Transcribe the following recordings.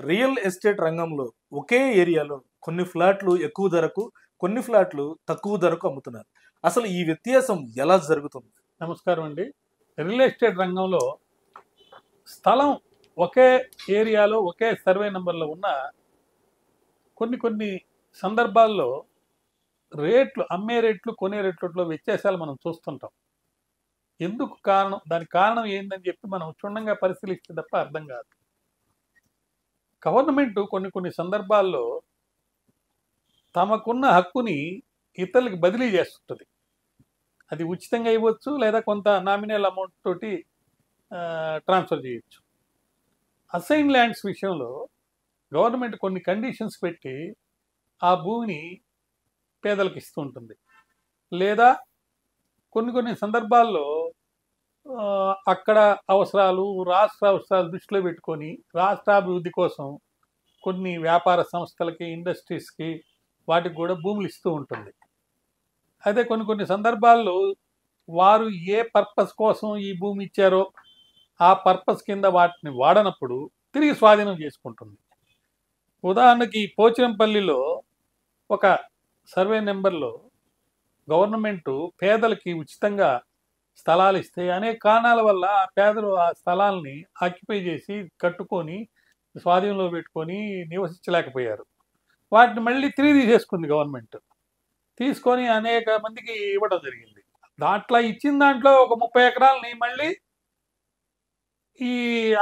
Real estate రంగంలో ఒకే ఏరియాలో కొన్ని ఫ్లాట్లు ఎక్కువ ధరకు, కొన్ని ఫ్లాట్లు తక్కువ ధరకు అమ్ముతున్నారు. అసలు ఈ వ్యత్యాసం ఎలా జరుగుతుంది? నమస్కారం అండి. రియల్ ఎస్టేట్ రంగంలో స్థలం ఒకే ఏరియాలో ఒకే సర్వే నెంబర్లో ఉన్న కొన్ని సందర్భాల్లో రేట్లు, అమ్మే రేట్లు, కొనే రేట్లలో వ్యత్యాసాలు మనం చూస్తుంటాం. ఎందుకు కారణం, దానికి కారణం ఏందని చెప్పి మనం క్షుణ్ణంగా పరిశీలిస్తే తప్ప అర్థం కాదు. గవర్నమెంట్ కొన్ని సందర్భాల్లో తమకున్న హక్కుని ఇతరులకు బదిలీ చేస్తుంటుంది. అది ఉచితంగా ఇవ్వచ్చు, లేదా కొంత నామినల్ అమౌంట్ తోటి ట్రాన్స్ఫర్ చేయొచ్చు. అసైన్ ల్యాండ్స్ విషయంలో గవర్నమెంట్ కొన్ని కండిషన్స్ పెట్టి ఆ భూమిని పేదలకు ఇస్తూ ఉంటుంది. లేదా కొన్ని సందర్భాల్లో అక్కడ అవసరాలు, రాష్ట్ర అవసరాలు దృష్టిలో పెట్టుకొని రాష్ట్రాభివృద్ధి కోసం కొన్ని వ్యాపార సంస్థలకి, ఇండస్ట్రీస్కి వాటికి కూడా భూములు ఇస్తూ ఉంటుంది. అయితే కొన్ని సందర్భాల్లో వారు ఏ పర్పస్ కోసం ఈ భూమి ఇచ్చారో ఆ పర్పస్ కింద వాటిని వాడనప్పుడు తిరిగి స్వాధీనం చేసుకుంటుంది. ఉదాహరణకి పోచంపల్లిలో ఒక సర్వే నెంబర్లో గవర్నమెంటు పేదలకి ఉచితంగా స్థలాలు ఇస్తే అనేక కారణాల వల్ల ఆ పేదలు ఆ స్థలాల్ని ఆక్యుపై చేసి కట్టుకొని స్వాధీనంలో పెట్టుకొని నివసించలేకపోయారు. వాటిని మళ్ళీ తిరిగి తీసేసుకుంది గవర్నమెంట్. తీసుకొని అనేక మందికి ఇవ్వడం జరిగింది. దాంట్లో ఇచ్చిన దాంట్లో ఒక 30 ఎకరాలని మళ్ళీ ఈ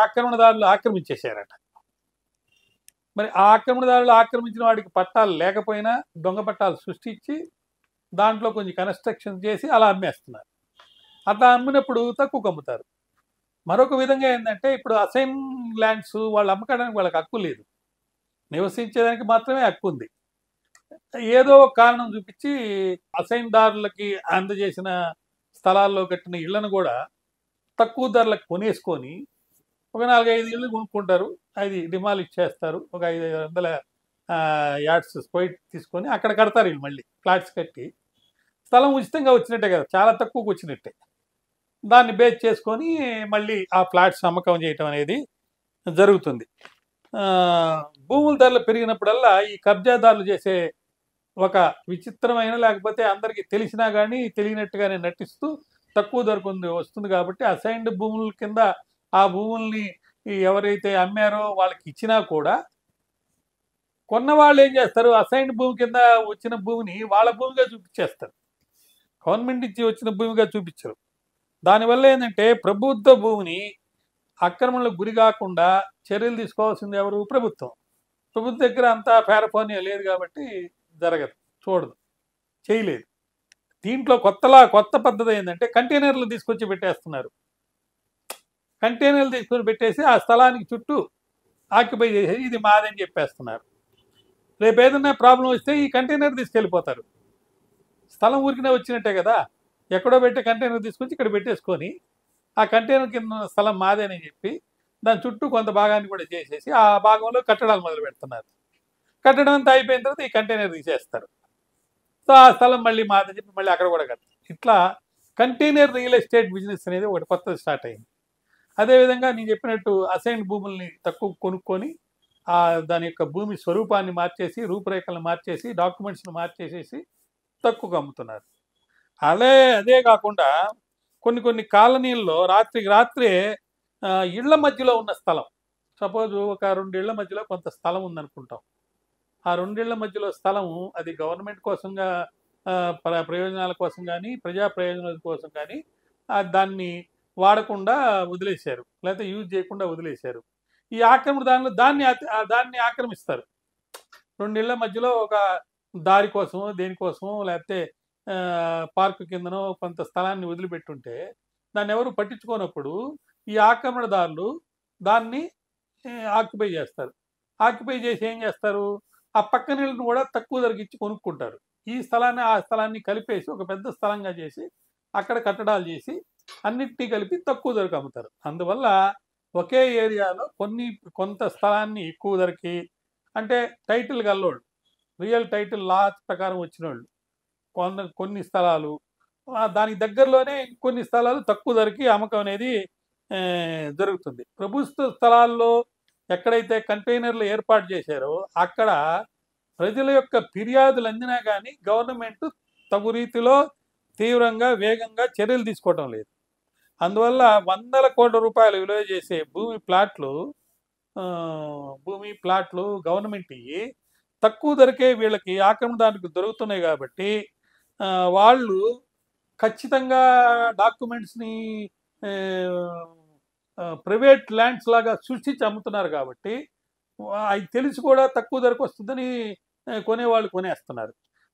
ఆక్రమణదారులు ఆక్రమించేశారట. మరి ఆ ఆక్రమణదారులు ఆక్రమించిన వాడికి పట్టాలు లేకపోయినా దొంగ పట్టాలు సృష్టించి దాంట్లో కొంచెం కన్స్ట్రక్షన్ చేసి అలా అమ్మేస్తున్నారు. అట్లా అమ్మినప్పుడు తక్కువకు అమ్ముతారు. మరొక విధంగా ఏంటంటే, ఇప్పుడు అసైన్ ల్యాండ్స్ వాళ్ళు అమ్మకడానికి వాళ్ళకి హక్కు లేదు, నివసించేదానికి మాత్రమే హక్కు ఉంది. ఏదో ఒక కారణం చూపించి అసైన్దారులకి అందజేసిన స్థలాల్లో కట్టిన ఇళ్లను కూడా తక్కువ ధరలకు కొనేసుకొని ఒక 4-5 ఇళ్ళు కొనుక్కుంటారు. అది డిమాలిష్ చేస్తారు. ఒక 500 యార్డ్స్ స్క్వేర్ తీసుకొని అక్కడ కడతారు. వీళ్ళు మళ్ళీ ఫ్లాట్స్ కట్టి, స్థలం ఉచితంగా వచ్చినట్టే కదా, చాలా తక్కువకు వచ్చినట్టే, దాన్ని బేస్ చేసుకొని మళ్ళీ ఆ ఫ్లాట్స్ అమ్మకం చేయటం అనేది జరుగుతుంది. భూముల ధరలు పెరిగినప్పుడల్లా ఈ కబ్జాదారులు చేసే ఒక విచిత్రమైన, లేకపోతే అందరికీ తెలిసినా కానీ తెలియనట్టుగానే నటిస్తూ తక్కువ ధరకు వస్తుంది కాబట్టి అసైన్డ్ భూముల కింద ఆ భూముల్ని ఎవరైతే అమ్మారో వాళ్ళకి ఇచ్చినా కూడా కొన్న వాళ్ళు ఏం చేస్తారు, అసైన్డ్ భూమి కింద వచ్చిన భూమిని వాళ్ళ భూమిగా చూపించేస్తారు. గవర్నమెంట్ ఇచ్చి వచ్చిన భూమిగా చూపించరు. దానివల్ల ఏంటంటే, ప్రభుత్వ భూమిని ఆక్రమణలకు గురి కాకుండా చర్యలు తీసుకోవాల్సింది ఎవరు? ప్రభుత్వం. ప్రభుత్వం దగ్గర అంతా ఫేరఫోనియా లేదు కాబట్టి జరగదు, చూడదు, చేయలేదు. దీంట్లో కొత్త పద్ధతి ఏంటంటే, కంటైనర్లు తీసుకొచ్చి పెట్టేస్తున్నారు. కంటైనర్లు తీసుకొని పెట్టేసి ఆ స్థలానికి చుట్టూ ఆక్యుపై చేసేసి ఇది మాదని చెప్పేస్తున్నారు. రేపు ఏదైనా ప్రాబ్లం వస్తే ఈ కంటైనర్ తీసుకెళ్ళిపోతారు. స్థలం ఊరికినే వచ్చినట్టే కదా, ఎక్కడో పెట్టే కంటైనర్ తీసుకొచ్చి ఇక్కడ పెట్టేసుకొని ఆ కంటైనర్ కింద స్థలం మాదేనని చెప్పి దాని చుట్టూ కొంత భాగాన్ని కూడా చేసేసి ఆ భాగంలో కట్టడాలు మొదలు పెడుతున్నారు. కట్టడం అంతా అయిపోయిన తర్వాత ఈ కంటైనర్ తీసేస్తారు. సో ఆ స్థలం మళ్ళీ మాదని చెప్పి మళ్ళీ అక్కడ కూడా కడతారు. ఇట్లా కంటైనర్ రియల్ ఎస్టేట్ బిజినెస్ అనేది ఒకటి కొత్తది స్టార్ట్ అయింది. అదేవిధంగా నేను చెప్పినట్టు అసైన్ భూముల్ని తక్కువ కొనుక్కొని దాని యొక్క భూమి స్వరూపాన్ని మార్చేసి, రూపురేఖలను మార్చేసి, డాక్యుమెంట్స్ని మార్చేసేసి తక్కువగా అమ్ముతున్నారు. అదే కాకుండా కొన్ని కాలనీల్లో రాత్రికి రాత్రే ఇళ్ల మధ్యలో ఉన్న స్థలం, సపోజ్ ఒక 2 ఇళ్ల మధ్యలో కొంత స్థలం ఉందనుకుంటాం. ఆ 2 ఇళ్ల మధ్యలో స్థలం అది గవర్నమెంట్ కోసంగా ప్రయోజనాల కోసం కానీ, ప్రజా ప్రయోజనాల కోసం కానీ దాన్ని వాడకుండా వదిలేశారు, లేకపోతే యూజ్ చేయకుండా వదిలేశారు. ఈ ఆక్రమణదారులు దాన్ని ఆక్రమిస్తారు. 2 ఇళ్ల మధ్యలో ఒక దారి కోసమో దేనికోసమో, లేకపోతే పార్కు కిందనో కొంత స్థలాన్ని వదిలిపెట్టుంటే దాన్ని ఎవరు పట్టించుకోనప్పుడు ఈ ఆక్రమణదారులు దాన్ని ఆక్యుపై చేస్తారు. ఆక్యుపై చేసి ఏం చేస్తారు, ఆ పక్కన ఇళ్ళను కూడా తక్కువ ధరకి ఇచ్చి కొనుక్కుంటారు. ఈ స్థలాన్ని ఆ స్థలాన్ని కలిపేసి ఒక పెద్ద స్థలంగా చేసి అక్కడ కట్టడాలు చేసి అన్నిటినీ కలిపి తక్కువ ధరకు అమ్ముతారు. అందువల్ల ఒకే ఏరియాలో కొంత స్థలాన్ని ఎక్కువ ధరకి, అంటే టైటిల్ గల్లోళ్ళు, రియల్ టైటిల్ లా ప్రకారం వచ్చిన వాళ్ళు కొన్ని స్థలాలు, దానికి దగ్గరలోనే కొన్ని స్థలాలు తక్కువ ధరకి అమ్మకం అనేది జరుగుతుంది. ప్రభుత్వ స్థలాల్లో ఎక్కడైతే కంటైనర్లు ఏర్పాటు చేశారో అక్కడ ప్రజల యొక్క ఫిర్యాదులు అందినా కానీ గవర్నమెంట్ తగు రీతిలో తీవ్రంగా వేగంగా చర్యలు తీసుకోవడం లేదు. అందువల్ల వందల కోట్ల రూపాయలు విలువ చేసే భూమి ప్లాట్లు గవర్నమెంట్ ఇవి తక్కువ ధరకే వీళ్ళకి ఆక్రమణదారులకు దొరుకుతున్నాయి కాబట్టి వాళ్ళు ఖచ్చితంగా డాక్యుమెంట్స్ని ప్రైవేట్ ల్యాండ్స్ లాగా సృష్టించి అమ్ముతున్నారు కాబట్టి అది తెలిసి కూడా తక్కువ ధరకు వస్తుందని కొనేవాళ్ళు కొనేస్తున్నారు.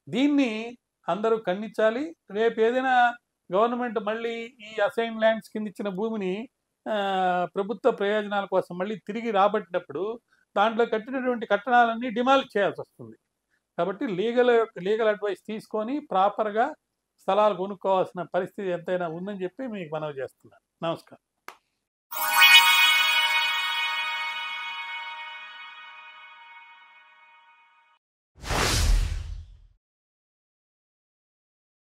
దీన్ని అందరూ ఖండించాలి. రేపు ఏదైనా గవర్నమెంట్ మళ్ళీ ఈ అసైన్ ల్యాండ్స్ కింద ఇచ్చిన భూమిని ప్రభుత్వ ప్రయోజనాల కోసం మళ్ళీ తిరిగి రాబట్టినప్పుడు దాంట్లో కట్టినటువంటి కట్టడాలన్నీ డిమాలిష్ చేయాల్సి వస్తుంది. కాబట్టి లీగల్ అడ్వైస్ తీసుకొని ప్రాపర్గా స్థలాలు కొనుక్కోవాల్సిన పరిస్థితి ఎంతైనా ఉందని చెప్పి మీకు మనవి చేస్తున్నాను. నమస్కారం.